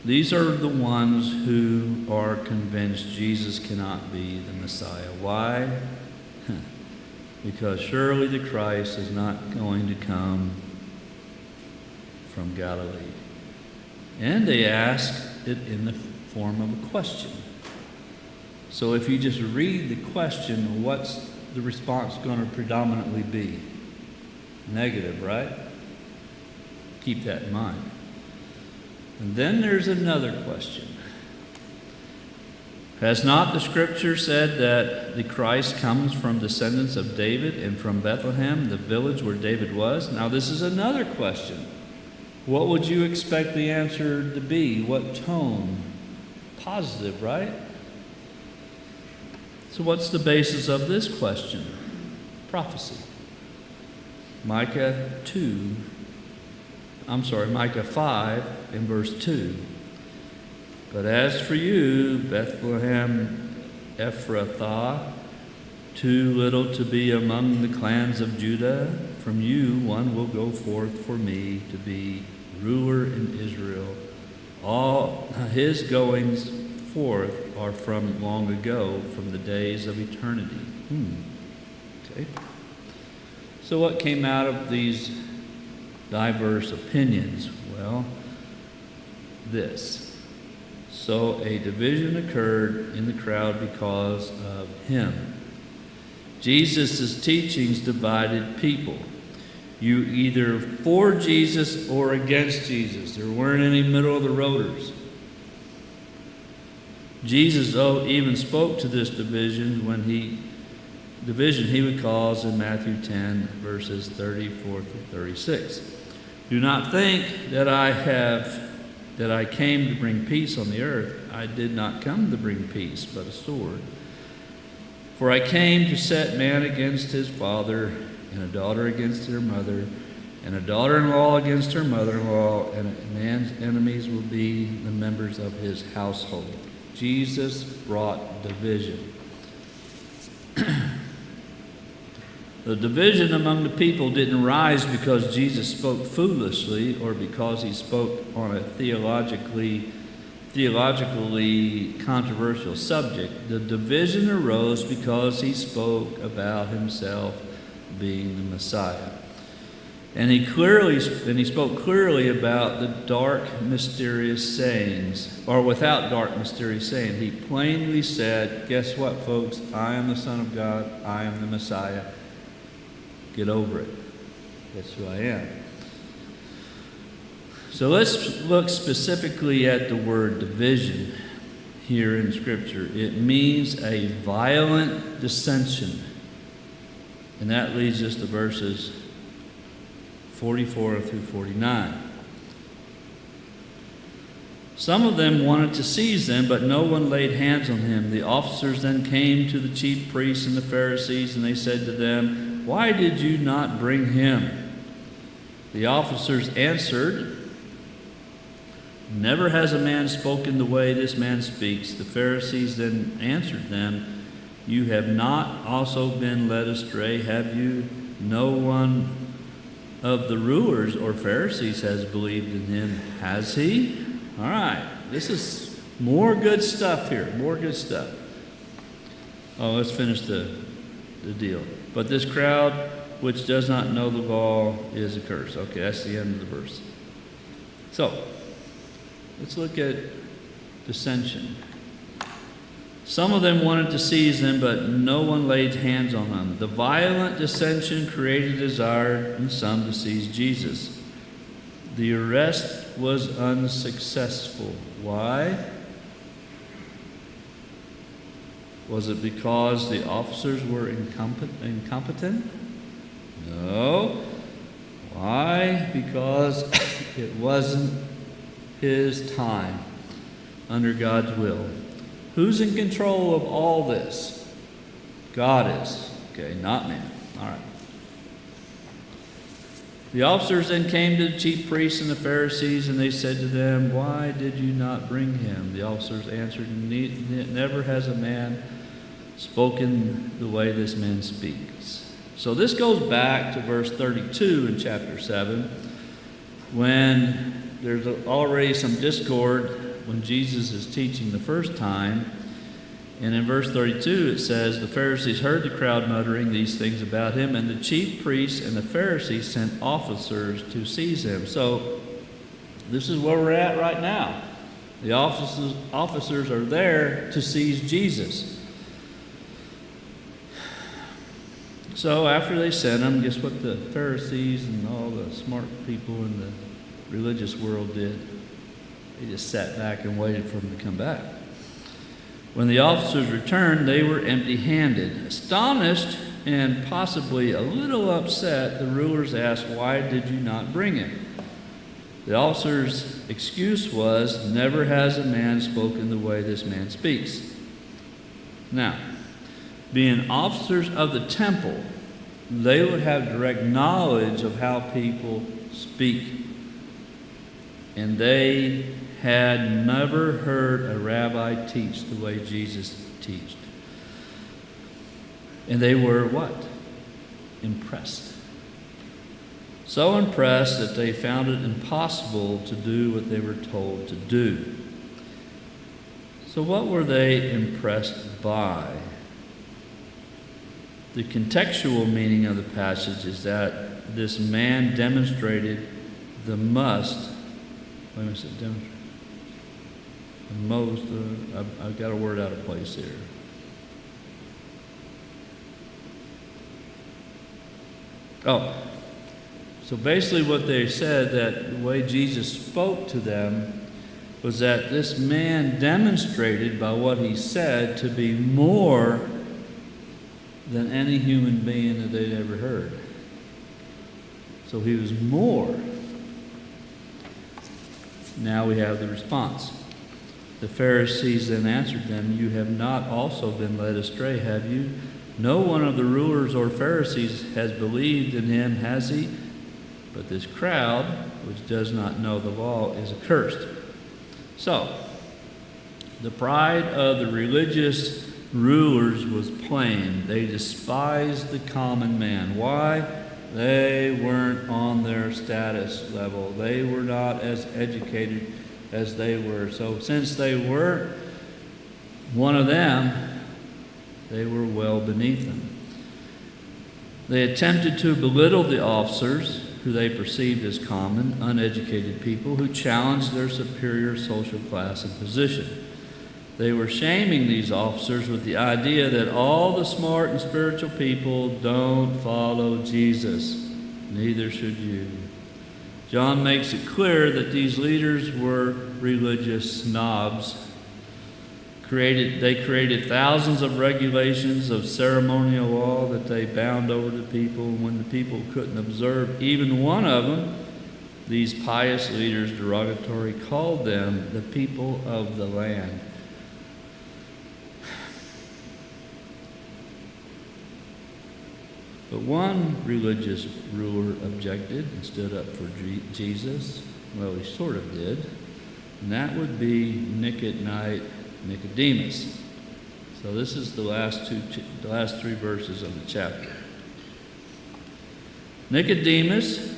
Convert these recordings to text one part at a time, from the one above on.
These are the ones who are convinced Jesus cannot be the Messiah. Why? Because surely the Christ is not going to come from Galilee. And they ask it in the form of a question. So if you just read the question, what's the response going to predominantly be? Negative, right? Keep that in mind. And then there's another question. Has not the Scripture said that the Christ comes from descendants of David and from Bethlehem, the village where David was? Now this is another question. What would you expect the answer to be? What tone? Positive, right? So what's the basis of this question? Prophecy. Micah 5 in verse 2. But as for you, Bethlehem Ephrathah, too little to be among the clans of Judah, from you one will go forth for me to be ruler in Israel. All his goings forth are from long ago, from the days of eternity. Okay. So what came out of these diverse opinions? Well, this. So a division occurred in the crowd because of him. Jesus' teachings divided people. You either for Jesus or against Jesus. There weren't any middle of the roaders. Jesus even spoke to this division when he would cause in Matthew 10 verses 34 through 36. Do not think that I came to bring peace on the earth. I did not come to bring peace, but a sword. For I came to set man against his father, and a daughter against her mother, and a daughter-in-law against her mother-in-law, and a man's enemies will be the members of his household. Jesus brought division. The division among the people didn't rise because Jesus spoke foolishly or because he spoke on a theologically controversial subject. The division arose because he spoke about himself being the Messiah. And he spoke clearly about the dark, mysterious sayings, or without dark, mysterious saying. He plainly said, guess what, folks? I am the Son of God. I am the Messiah. Get over it. That's who I am. So let's look specifically at the word division here in Scripture. It means a violent dissension. And that leads us to verses 44 through 49. Some of them wanted to seize them, but no one laid hands on him. The officers then came to the chief priests and the Pharisees, and they said to them, why did you not bring him? The officers answered, never has a man spoken the way this man speaks. The Pharisees then answered them, you have not also been led astray, have you? No one of the rulers or Pharisees has believed in him, has he? All right, this is more good stuff here, more good stuff. Oh, let's finish the deal. But this crowd which does not know the law is accursed. Okay, that's the end of the verse. So, let's look at dissension. Some of them wanted to seize them, but no one laid hands on them. The violent dissension created a desire in some to seize Jesus. The arrest was unsuccessful. Why? Was it because the officers were incompetent? No. Why? Because it wasn't his time under God's will. Who's in control of all this? God is. Okay, not man. All right. The officers then came to the chief priests and the Pharisees, and they said to them, why did you not bring him? The officers answered, never has a man spoken the way this man speaks. So this goes back to verse 32 in chapter 7, when there's already some discord when Jesus is teaching the first time. And in verse 32 it says, the Pharisees heard the crowd muttering these things about him, and the chief priests and the Pharisees sent officers to seize him. So this is where we're at right now. The officers are there to seize Jesus. So after they sent him, guess what the Pharisees and all the smart people in the religious world did? They just sat back and waited for him to come back. When the officers returned, they were empty-handed. Astonished and possibly a little upset, the rulers asked, why did you not bring him? The officer's excuse was, never has a man spoken the way this man speaks. Now, being officers of the temple, they would have direct knowledge of how people speak. And they had never heard a rabbi teach the way Jesus taught. And they were what? Impressed. So impressed that they found it impossible to do what they were told to do. So what were they impressed by? The contextual meaning of the passage is that this man demonstrated the most. I've got a word out of place here. So basically what they said, that the way Jesus spoke to them was that this man demonstrated by what he said to be more than any human being that they'd ever heard. So he was more. Now we have the response. The Pharisees then answered them, you have not also been led astray, have you? No one of the rulers or Pharisees has believed in him, has he? But this crowd, which does not know the law, is accursed. So, the pride of the religious rulers was plain. They despised the common man. Why? They weren't on their status level. They were not as educated as they were. So since they were one of them, they were well beneath them. They attempted to belittle the officers, who they perceived as common, uneducated people who challenged their superior social class and position. They were shaming these officers with the idea that all the smart and spiritual people don't follow Jesus. Neither should you. John makes it clear that these leaders were religious snobs. They created thousands of regulations of ceremonial law that they bound over the people. When the people couldn't observe even one of them, these pious leaders derogatorily called them the people of the land. But one religious ruler objected and stood up for Jesus. Well, he sort of did. And that would be Nicodemus. So this is the last three verses of the chapter. Nicodemus,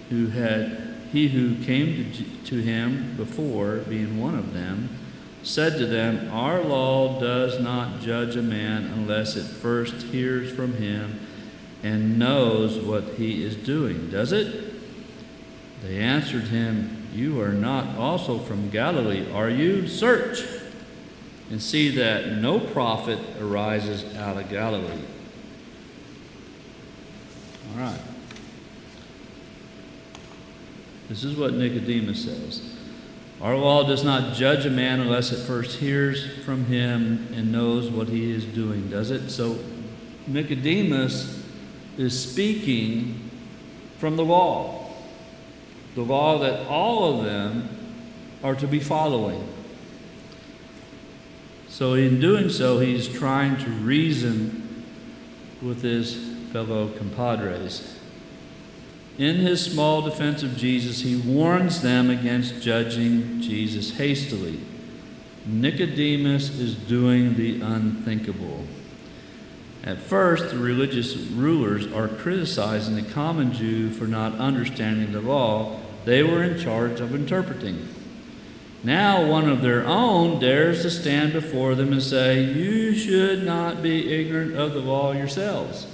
who came to him before, being one of them, said to them, our law does not judge a man unless it first hears from him and knows what he is doing, does it? They answered him, you are not also from Galilee, are you? Search and see that no prophet arises out of Galilee. All right. This is what Nicodemus says. Our law does not judge a man unless it first hears from him and knows what he is doing, does it? So Nicodemus is speaking from the law that all of them are to be following. So in doing so, he's trying to reason with his fellow compadres. In his small defense of Jesus, he warns them against judging Jesus hastily. Nicodemus is doing the unthinkable. At first, the religious rulers are criticizing the common Jew for not understanding the law they were in charge of interpreting. Now one of their own dares to stand before them and say, "You should not be ignorant of the law yourselves."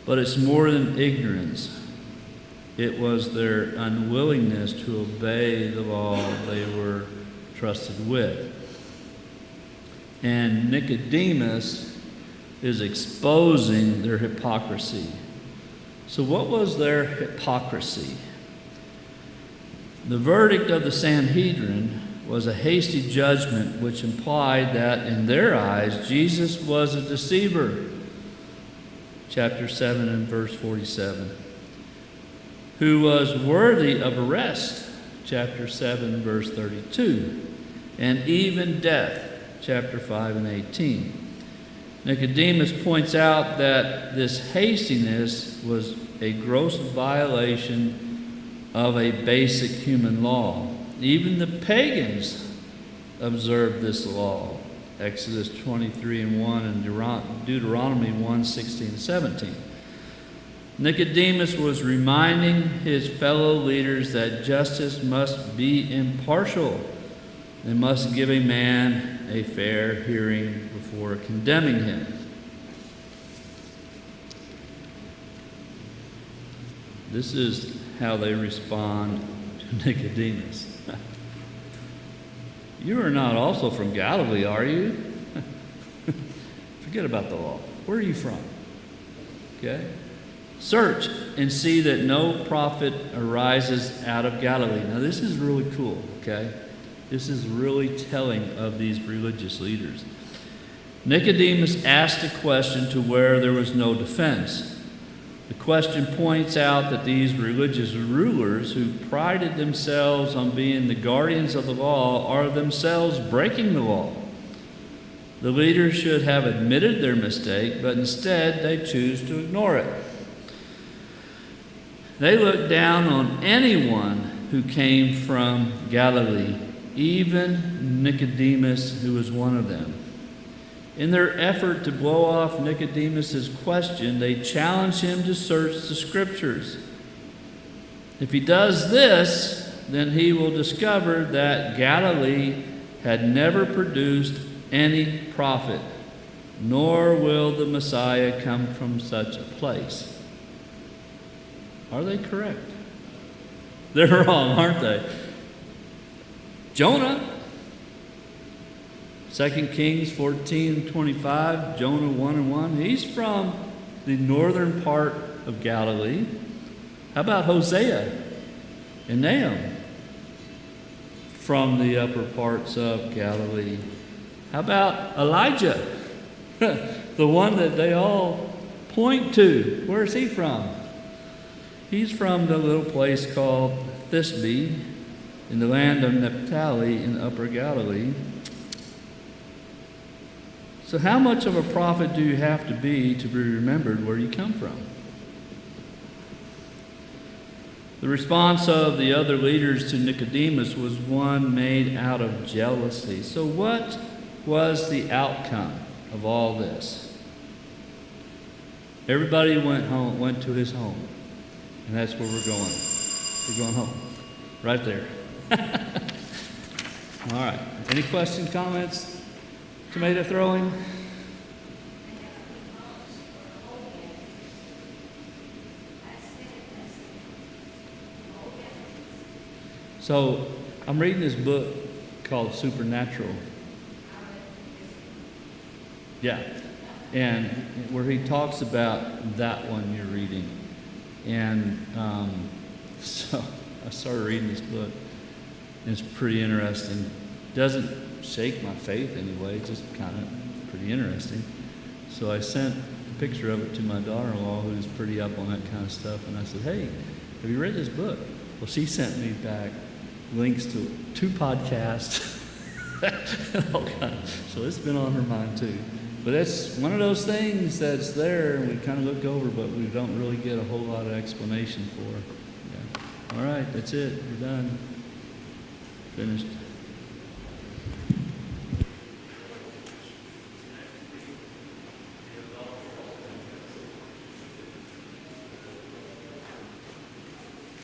But it's more than ignorance. It was their unwillingness to obey the law they were trusted with. And Nicodemus is exposing their hypocrisy. So what was their hypocrisy? The verdict of the Sanhedrin was a hasty judgment which implied that in their eyes Jesus was a deceiver. Chapter 7 and verse 47. Who was worthy of arrest. Chapter 7 verse 32. And even death. Chapter 5 and 18. Nicodemus points out that this hastiness was a gross violation of a basic human law. Even the pagans observed this law. Exodus 23 and 1 and Deuteronomy 1, 16 and 17. Nicodemus was reminding his fellow leaders that justice must be impartial. They must give a man a fair hearing before condemning him. This is how they respond to Nicodemus. You are not also from Galilee, are you? Forget about the law. Where are you from? Okay? Search and see that no prophet arises out of Galilee. Now this is really cool, okay? This is really telling of these religious leaders. Nicodemus asked a question to where there was no defense. The question points out that these religious rulers who prided themselves on being the guardians of the law are themselves breaking the law. The leaders should have admitted their mistake, but instead they choose to ignore it. They look down on anyone who came from Galilee, even Nicodemus, who was one of them. In their effort to blow off Nicodemus's question, they challenge him to search the Scriptures. If he does this, then he will discover that Galilee had never produced any prophet, nor will the Messiah come from such a place. Are they correct? They're wrong, aren't they? Jonah, 2 Kings 14:25, Jonah 1 and 1. He's from the northern part of Galilee. How about Hosea and Nahum? From the upper parts of Galilee. How about Elijah? The one that they all point to. Where's he from? He's from the little place called Thisbe in the land of Naphtali in Upper Galilee. So how much of a prophet do you have to be remembered where you come from? The response of the other leaders to Nicodemus was one made out of jealousy. So what was the outcome of all this? Everybody went to his home. And that's where we're going. We're going home. Right there. All right. Any questions, comments? Tomato throwing? So, I'm reading this book called Supernatural. Yeah. And where he talks about that one you're reading. And so I started reading this book. And it's pretty interesting. Doesn't shake my faith anyway, it's just kind of pretty interesting. So I sent a picture of it to my daughter-in-law, who's pretty up on that kind of stuff. And I said, "Hey, have you read this book?" Well, she sent me back links to 2 podcasts. So it's been on her mind too. But it's one of those things that's there and we kind of look over, but we don't really get a whole lot of explanation for. Yeah. All right, that's it. We're done. Finished.